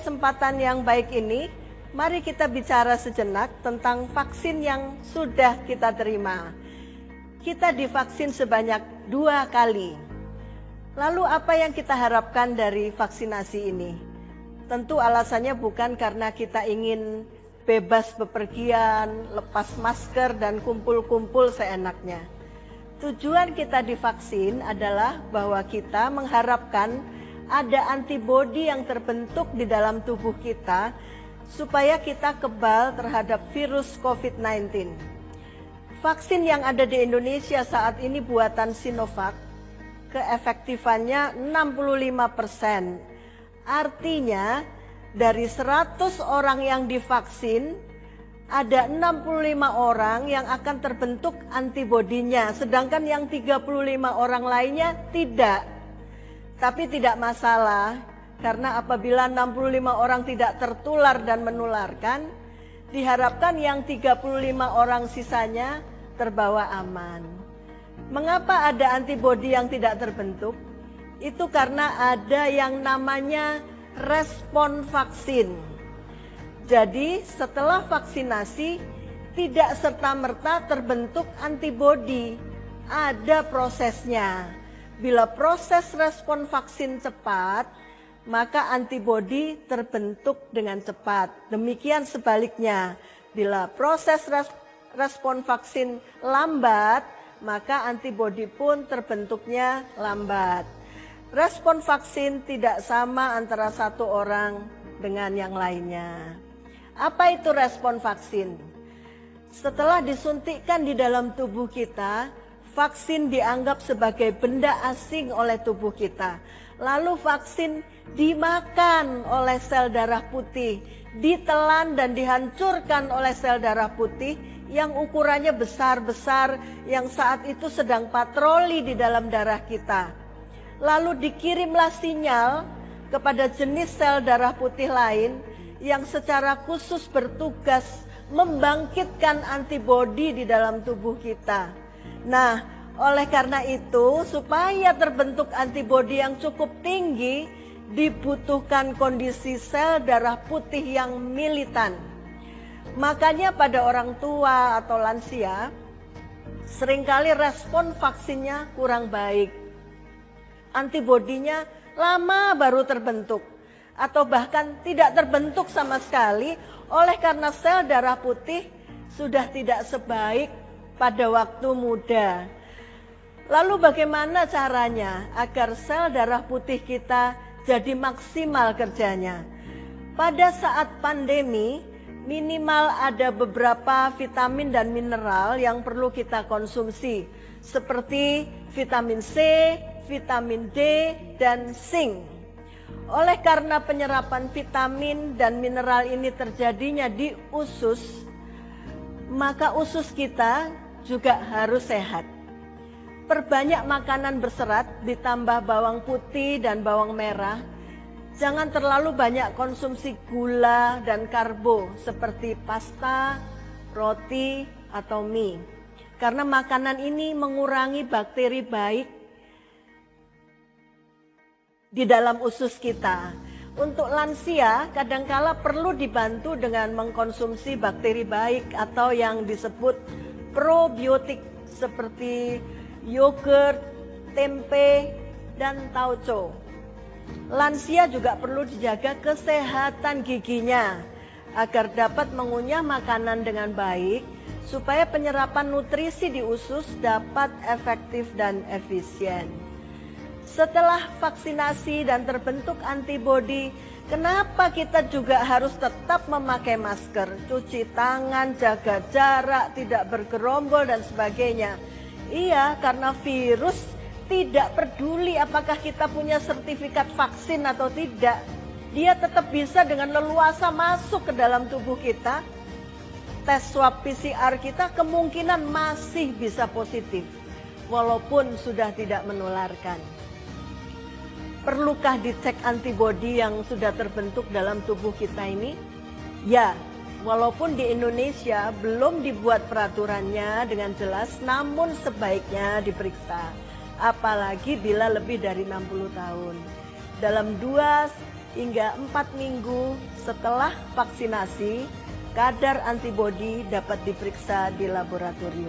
kesempatan yang baik ini, mari kita bicara sejenak tentang vaksin yang sudah kita terima. Kita divaksin sebanyak 2 kali. Lalu apa yang kita harapkan dari vaksinasi ini? Tentu alasannya bukan karena kita ingin bebas bepergian, lepas masker dan kumpul-kumpul seenaknya. Tujuan kita divaksin adalah bahwa kita mengharapkan ada antibodi yang terbentuk di dalam tubuh kita supaya kita kebal terhadap virus COVID-19. Vaksin yang ada di Indonesia saat ini buatan Sinovac, keefektifannya 65%. Artinya dari 100 orang yang divaksin, ada 65 orang yang akan terbentuk antibodinya, sedangkan yang 35 orang lainnya tidak. Tapi tidak masalah, karena apabila 65 orang tidak tertular dan menularkan, diharapkan yang 35 orang sisanya terbawa aman. Mengapa ada antibodi yang tidak terbentuk? Itu karena ada yang namanya respon vaksin. Jadi setelah vaksinasi tidak serta-merta terbentuk antibodi, ada prosesnya. Bila proses respon vaksin cepat, maka antibodi terbentuk dengan cepat. Demikian sebaliknya, bila proses respon vaksin lambat, maka antibodi pun terbentuknya lambat. Respon vaksin tidak sama antara satu orang dengan yang lainnya. Apa itu respon vaksin? Setelah disuntikkan di dalam tubuh kita, vaksin dianggap sebagai benda asing oleh tubuh kita. Lalu vaksin dimakan oleh sel darah putih, ditelan dan dihancurkan oleh sel darah putih yang ukurannya besar-besar, yang saat itu sedang patroli di dalam darah kita. Lalu dikirimlah sinyal kepada jenis sel darah putih lain yang secara khusus bertugas membangkitkan antibodi di dalam tubuh kita. Nah, oleh karena itu, supaya terbentuk antibodi yang cukup tinggi, dibutuhkan kondisi sel darah putih yang militan. Makanya pada orang tua atau lansia, seringkali respon vaksinnya kurang baik. Antibodinya lama baru terbentuk, atau bahkan tidak terbentuk sama sekali, oleh karena sel darah putih sudah tidak sebaik pada waktu muda. Lalu bagaimana caranya agar sel darah putih kita jadi maksimal kerjanya? Pada saat pandemi, minimal ada beberapa vitamin dan mineral yang perlu kita konsumsi, seperti vitamin C, vitamin D, dan zinc. Oleh karena penyerapan vitamin dan mineral ini terjadinya di usus, maka usus kita juga harus sehat. Perbanyak makanan berserat ditambah bawang putih dan bawang merah. Jangan terlalu banyak konsumsi gula dan karbo seperti pasta, roti, atau mie. Karena makanan ini mengurangi bakteri baik di dalam usus kita. Untuk lansia, kadangkala perlu dibantu dengan mengkonsumsi bakteri baik atau yang disebut probiotik seperti yogurt, tempe, dan tauco. Lansia juga perlu dijaga kesehatan giginya agar dapat mengunyah makanan dengan baik supaya penyerapan nutrisi di usus dapat efektif dan efisien. Setelah vaksinasi dan terbentuk antibodi, kenapa kita juga harus tetap memakai masker, cuci tangan, jaga jarak, tidak bergerombol dan sebagainya? Iya, karena virus tidak peduli apakah kita punya sertifikat vaksin atau tidak. Dia tetap bisa dengan leluasa masuk ke dalam tubuh kita. Tes swab PCR kita kemungkinan masih bisa positif, walaupun sudah tidak menularkan. Perlukah dicek antibodi yang sudah terbentuk dalam tubuh kita ini? Ya, walaupun di Indonesia belum dibuat peraturannya dengan jelas, namun sebaiknya diperiksa. Apalagi bila lebih dari 60 tahun. Dalam 2 hingga 4 minggu setelah vaksinasi, kadar antibodi dapat diperiksa di laboratorium.